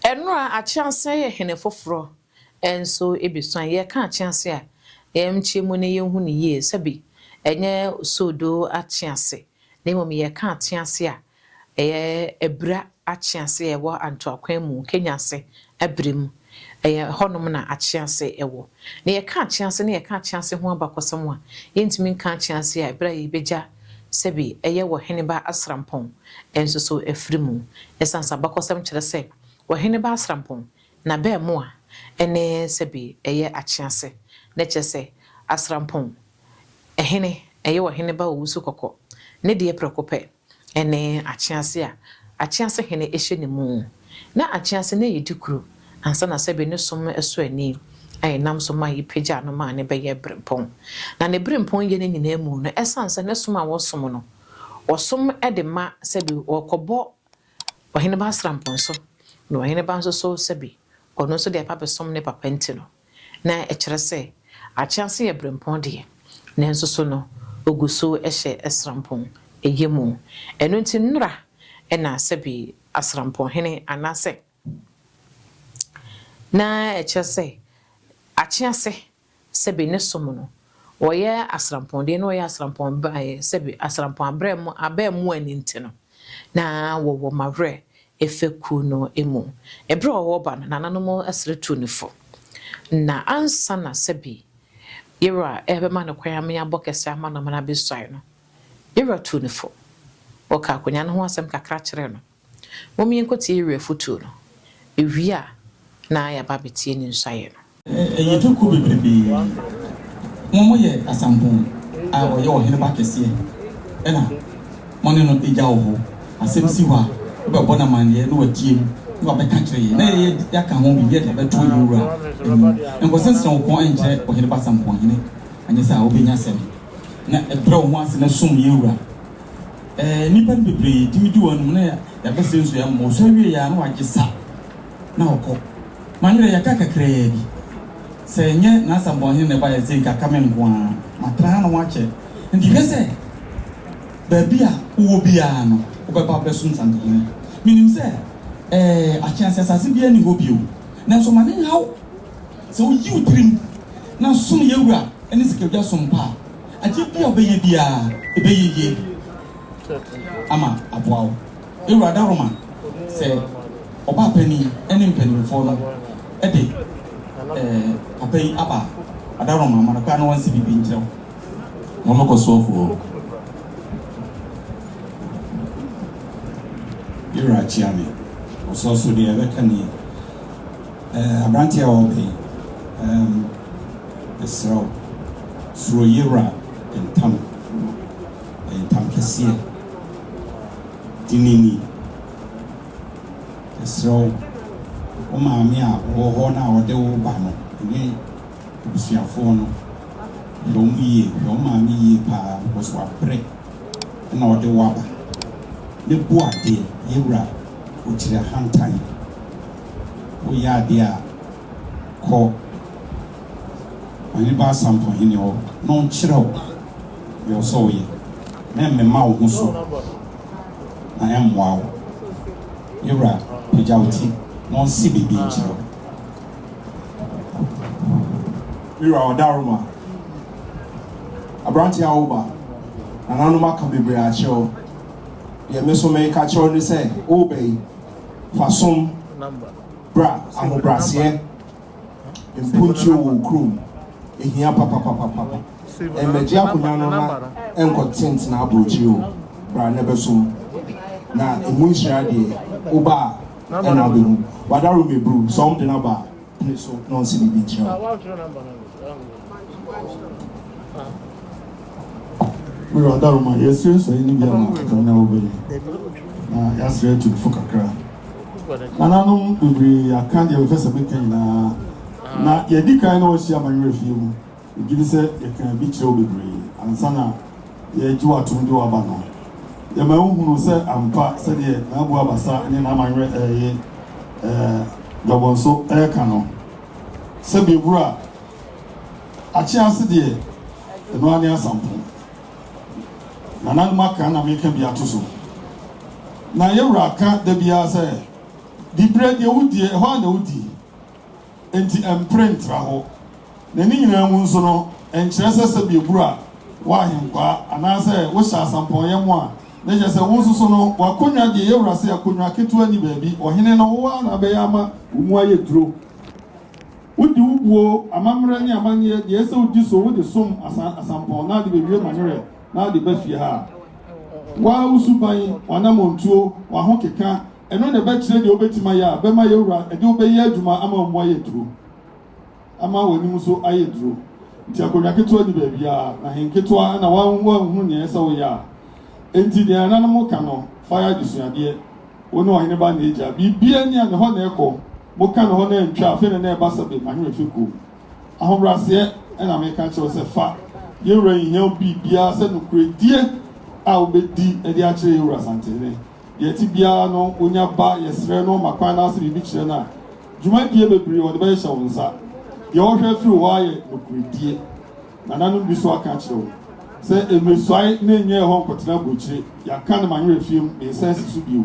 Enra a chance ye hene foforo enso ebisan ye ka chance a emchi mu ne ye hu ne ye sabi enye sodo a chance na mom ye ka chance a ebra a chance e wo anto akwan mu Kenya se abrem honom na a chance ewo na ye ka chance na ye ka chance ho abakosem a yentimi ka chance a ebra ye beja sabi wo hene ba asrampon enso so efrimu esansa bakosem kire se wahene ba asrampon na be mo a ene sebi achiase na chese asrampon ehene wahene ba owusu kokko ne de prekope ene achiase hene ehye ne mu na achiase na yedikuru ansa na sebi ne som eso ani ai nam so ma yipeja no ma ne be ye brempon na ne brempon ye ne nyina mu no esansa ne som a wosom no wosom de ma sebi wokobo wahene ba asrampon so no hene ba nso so sabi ono so de papa som ne papa ntino na kire se a chance ye brempon de na nso so no oguso ehye esrampon eyemu eno nti nra na sabi asrampon hene anase na kire se a chance sabi ne som no woye asrampon de no woye asrampon ba sabi asrampon abremu ani ntino na wo mavre efeku no emu ebro wo ba na nananom asretu nifo na ansa na sabi yera ebema no kwan me abokese ama no mana besai no yera tu nifo oka konya no ho asem kakra kire no momi enkoti yera futu no ewia na ya babetie ni nsaye no yetuku bebrebe momo ye asampon a wo ye wo hene ba kese ena mone no eja wo asem si wa be bona man ye no watie mu no be ka kire na ye yaka ho bi ye de be to yura enko sense no ko enche o hene basampon hene anye sa obenya sem na ebra ho ase na sum yura nipa bebre timidi won na ya be senso ya mo so wie ya no agisa na okọ manre ya kaka kire bi se nye na asampon hene ba ye se kaka men ko a matra na wache ndi bese ba bia wo bia no obeba besun santene minim se a chance asase bia ni go bio na so mane haw so yi utrim na sum yewura ene sikabia sum pa aje bia obeye bia ebeye ama aboawo ewura da roma se oba pani ene mpani fo no ede papa yi aba adaroma ma ka no wansi bibi nkyerɛ mo mo kosofo Yura Chiami, also the Avecani Abrantia Obi, the Sro, through Yura and Tam Cassia, Dinini, the Sro, Omamia, or Hona or De Obano, and Busia Fono, Lomi, Lomami, Pa, was what break, and all the Waba. The boy dear, Yura, which is a hand time. We are dear call. When you buy something in your non chiro, you're so ye. Name me Mao Musso. I am wow. Yura, Pijauti, non CBB chiro. Yura, Daruma. Abrantia Oba, and Anuma can be Briacho. Ye meso me ka cho ni se obey fasom bra ahobrasie impuntu wo krum ehia papa emeji akonya no na enko tent na abrochi o bra ne besom na emu nhira de oba na behu wadaru mebru something about so non si bi chira we are Daruma, yes, so in India, na obey. Yes, ready to Fukakra. Nanano, we are candy of first weekend. Na Yadika, I know she am a review. You give us a can be chilled, and Sana, ye do a to do a banner. The man who said, I'm part, said ye, Nabuabasa, and then I'm the one so air cannon. Sebi Bra, a chance, dear, the one near something. Nanang maka na make him be atuso. na yɛwura ka da biara sɛ dibrɛ deɛ wodie ɛhɔ a na wodi enti ɛmprentra hɔ na ne nyinaa mu nso no ɛnkyerɛ sɛ sɛ bieburu a woahenkwaa anaasɛ wohyɛ asampɔnyɛ mu a na kyerɛ sɛ wo nso so no wakonnwa deɛ yɛwura sɛ akonnwa ketewa ni baabi ɔhene no wo a na bɛyɛ ama wo mu ayɛ duro wodi wubuo amammerɛ ne amanneɛ deɛ ɛsɛ wodi so wode som asampɔn na de bɛwie manerɛ na de bɛfie ha waa usuban wanamontuo waho keka eno ne bɛkyerɛ deɛ wobɛtumi ayɛ a bɛma yɛwura ɛde wobɛyɛ adwuma ama wo mu ayɛ duro ama w'anim so ayɛ duro nti akonnwa ketewa ni baabi a na henketewa na wanhu neɛ sɛ woyɛ a enti deɛ ananom ka no fa yɛ adesuadeɛ wo ne ɔhene ba na ɛgya biribia ni a ne hɔ na ɛkɔ moka ne hɔ na ɛntwa afei ne na ɛba sɛ bɛmahwɛ fi ko ahobraseɛ ɛna meka kyerɛw sɛ fa yɛwura yihia biribiara sɛ nokoredie a wobɛdi ɛde akyerɛ yɛwura santene yɛti biara no wonya ba yɛsrɛ no makwan na ase biribi kyerɛ no a dwumadie bebree wɔde bɛhyɛ wo nsa deɛ wɔhwɛ firi hɔ ayɛ nokoredie nananom bi so aka kyerɛ wo sɛ mmesuae na ɛnyɛ ɛhɔ nkɔtena aburokyire yɛaka no manwerɛ fiem mmiɛnsa asi so bio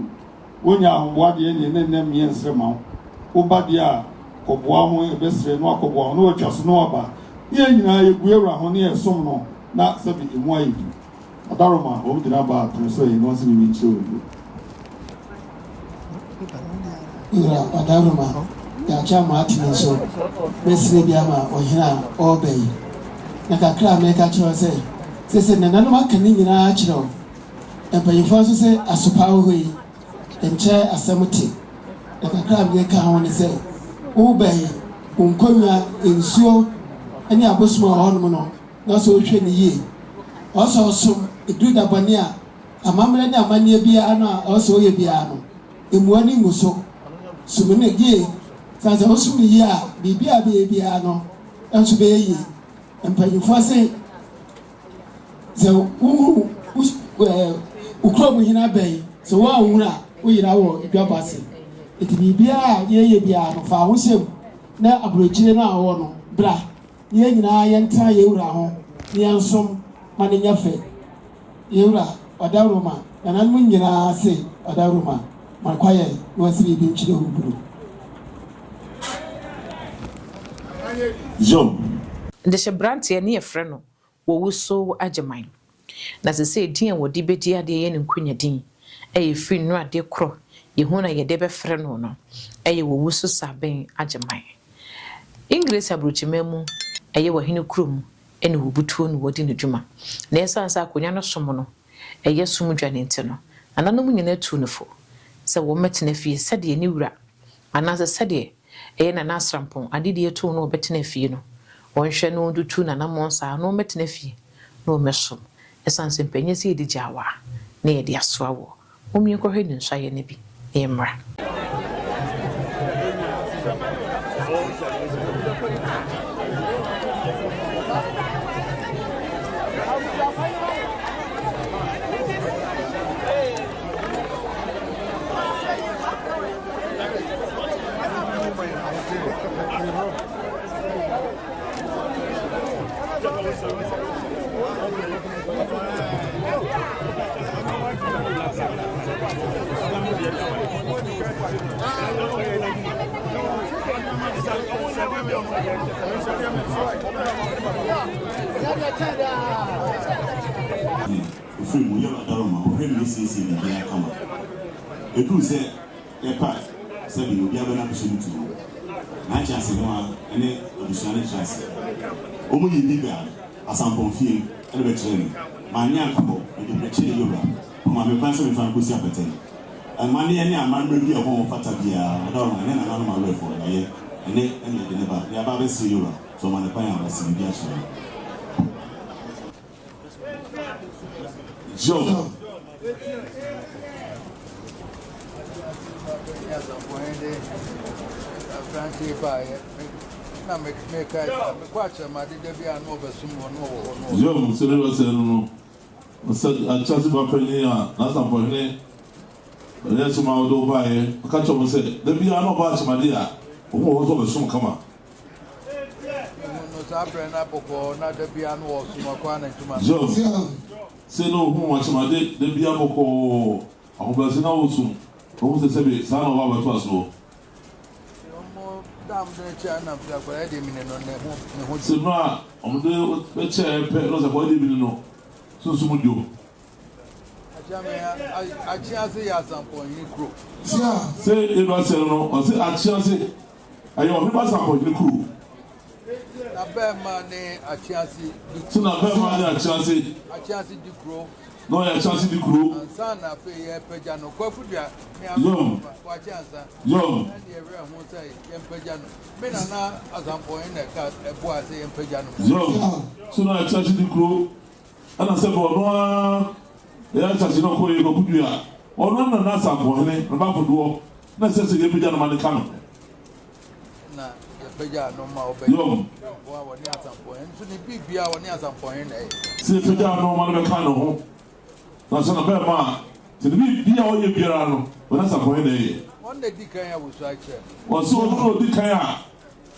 wonya ahomboa deɛ neɛ ne nnɛ mmeɛ nsrɛ ma wo woba deɛ a kɔboa ho ɛbɛsrɛ no akɔboa ho na watwa so no waba ne yɛn nyinaa yɛgu awura ho ne yɛsom no na sɛbi ɛmu ayɛ du adaroma wɔn gyina ba atoro so yɛn wɔn si mi nkyɛn wɔ Ira adaroma yɛakyɛ ama atene so bɛsire bi ama ɔhene a ɔreba yi na kakra a mɛka kyerɛ sɛ sɛ nananom aka ne nyinaa kyerɛ mpanyinfoɔ nso sɛ asopa ahorow yi nkyɛ asɛm te na kakra a mɛka ho ne sɛ ɔreba yi nkonnwa nsuo ne abosom a ɔhɔnom no na sɛ ɔhwɛ ne yie ɔsɔ ɔsom eduru dabɔne a amammerɛ ne amanneɛ biara no a ɔsɔ ɔyɛ biara no emua ne ngu so sum ne yie sɛ ɔsom ne yie a biribi a bɛyɛ biara no nso bɛyɛ yie mpanyinfoɔ sɛ wohuru kurom hene abɛn sɛ woanhunu a woyera wɔ adwabɔ ase ɛti biribiara a yɛyɛ biara no fa ho hyɛm na aburokyire no a wɔwɔ no bra ne yɛn nyinaa yɛntena yɛwura ho ne yɛnsom ma ne nyɛ fɛ yɛwura ɔdaroma nananom nyinaa se ɔdaroma makwayɛ na wɔasiri bi nkyerɛ wo buru de hyɛ branteɛ ne yɛfrɛ no wɔwu so agyeman na sɛ sɛ din a wɔde bɛdi adeɛ yɛ ne nkonya din ɛyɛ firi no adeɛ korɔ yɛhu na yɛde bɛfrɛ no no ɛyɛ wɔwu so saben agyeman English aburokyima mu ɛyɛ wɔhene kurom ɛne wɔbutuo no wɔdi ne dwuma na ɛsan sɛ akonya no som no ɛyɛ som dwa ne nti no ananom nyina tu no fo sɛ wɔmɛtena fie sɛdeɛ ne wura anaasɛ sɛdeɛ ɛyɛ na nasrampɔn adedeɛ to no wɔbɛtena fie no wɔnhwɛ no dutu nanamɔ saa no wɔmɛtena fie na wɔmɛsom ɛsan sɛ mpanyɛ sɛ yɛde gyawa na yɛde asoa wɔ wɔmmie kɔhwɛ ne nsuayɛ no bi na yɛmmra Free mu yɛ adaroma ɔhwɛ ne siesie ne bi akama ɛduru sɛ yɛpa sɛ bi obi abɛna abɛhyɛ no tuo n'akyɛ ase no a ɛne abusua no kyerɛ ase wɔn yɛ liga asampɔn fie ɛna bɛkyerɛ no maanyɛ akabɔ ɛde bɛkyerɛ yɛwura ɔmaame kwan sɛ mefa no kɔsi apɛtɛ ɛma ne yɛ ne amammerɛ bi a ɛhɔ fata biara adaroma ɛne nananom awerɛfoɔ ɛyɛ ɛne ɛne ɛde ne ba ne aba abɛsɛ yɛwura so ɔma ne kwan a ɔbɛsi ne bi akyerɛ no Joe. Joe, so there was no. I just about penny, that's not for me. Yes, my old by a catch up and say, there be no batch, my dear. Who was over soon come up? Joe. Say no, who wants my day, the Biamoko ahobase na wo so wo se sebe sa na wa ba to aso dam de cha na fia kwa de mine no ne ho se ma omde be che pe no se ko de bi no so so mu jo a chia se ya sampo ni kro se e ba se no o se a chia se ayo mi ba sampo ni kro na be ma ne a chia se so na be ma ne a chia se di kro no ya chia se di kro ansa na fe ye peja no kwafu dua me yo wa chia ansa yo na de re ho sai ye peja no me na asampo ni ka ebo ase ye peja no yo so na ya chia se di kro ana se bo no ya chia se no ko ye ko kudua ono na sampo ni na ba fodo na se ye peja no ma ne kanu na ye peja no ma obe yo wa woni asampo nso ni bibia woni asampo na e se peja no ma ne kanu ho na so na be ma se bi bia o ye biara no wona sampo ni e on the dikan ya wo so ache o so no dikan a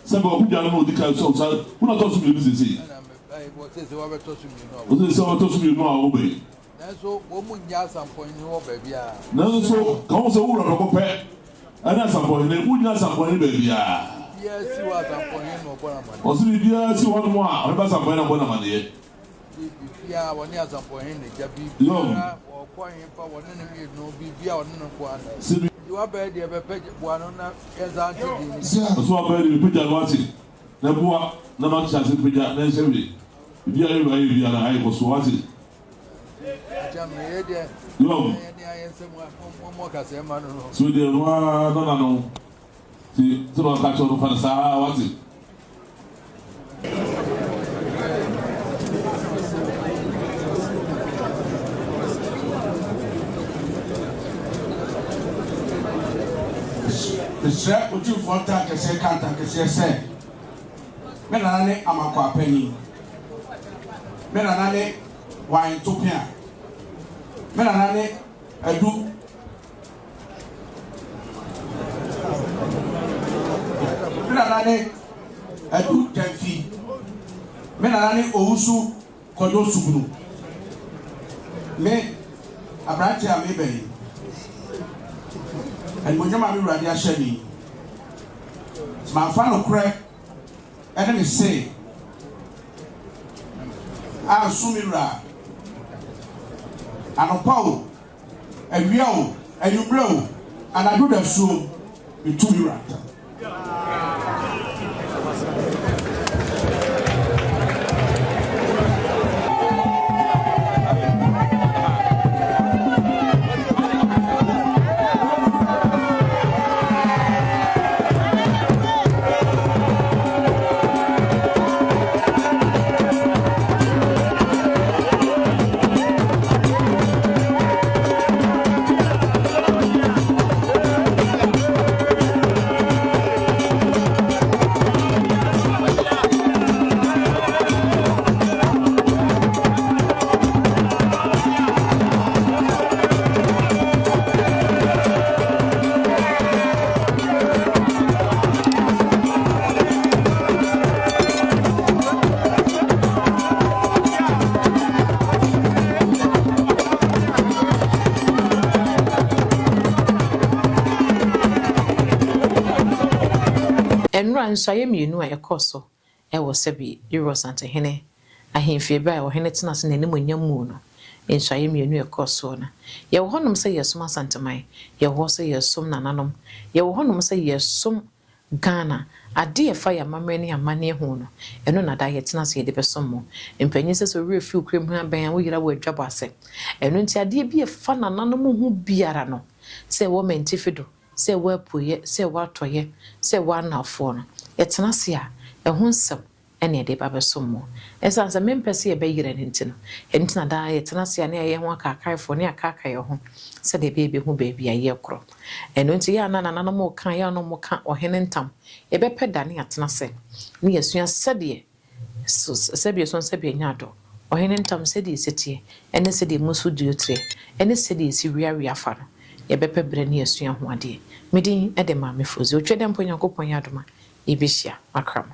se ba kudua no dikan so kuna to so bi sisi na ai bo se wa beto su mi no o se to so bi no a wo be na so wo mu nya asampo ni wo ba bia na so ka wo se wo ro ko pe ana sampo ni wo nya sampo ni ba bia yes wa asampo ni no bona man o se bi bia si wo mo a o ba sampo na bona man ye bibia woni asampo ni ja Yo. bibia wo ko yin pa woni ni no bibia woni no ko ana se bi you wa ba de be pe bo ano na ezanti di so ba ri pe ja wati na bua na ma cha se pe ja na se bi bia ye ba ye bia na ai ko so wati jam me de yo ni ayen se mo ka se ma no so de wa no na no ti so ba ka cho no fa sa wati Mr. Would you want to say contact as you say? Menane Amakwa Penny. Menane wine topia. Menane Edu. Menane Edu Tenfi. Menane Ousu Kodo Sugunu. Me Abrante Amebe. And when you're my radio shady, my final crack, and me say, I'll soon be right. And a power, and you and you blow, and I do that soon, you two be right. Enra nso aye mienu a ekoso e wo sebi Euros antehene ahemfie ba e wo hene tena se nanim onyamu no nso aye mienu ekoso na ye wo honom se yesom asanteman ye wo se yesom nananom ye wo honom se yesom Ghana ade e fa ya mamre ne amane ho no eno na da ye tena se ye de besom mo empanyi se so refi ukrem ho aban wo yira wo adwabo ase eno nti ade bi e fa nananom ho biara no se wo mentifido se wa puye se wa toye se wa nafo no etena se a ehun nsem ene de ba besom mo esanse mempese ye bayire ne ntino entina da etena se a ne ye ho akakaifo ne akaka ye ho se de be hu baby aye kro eno nti ya na nana mo kan ya no mo kan ohene ntam ye be peda ne atena se ne yesua sede so sebe so sebe nyado ohene ntam sede setie ene sede musu duotre ene sede si wiawia fa no ye be pebre ne yesua ho ade medin ede ma mefozi otwede mpo nyankopon ya doma ibehia akram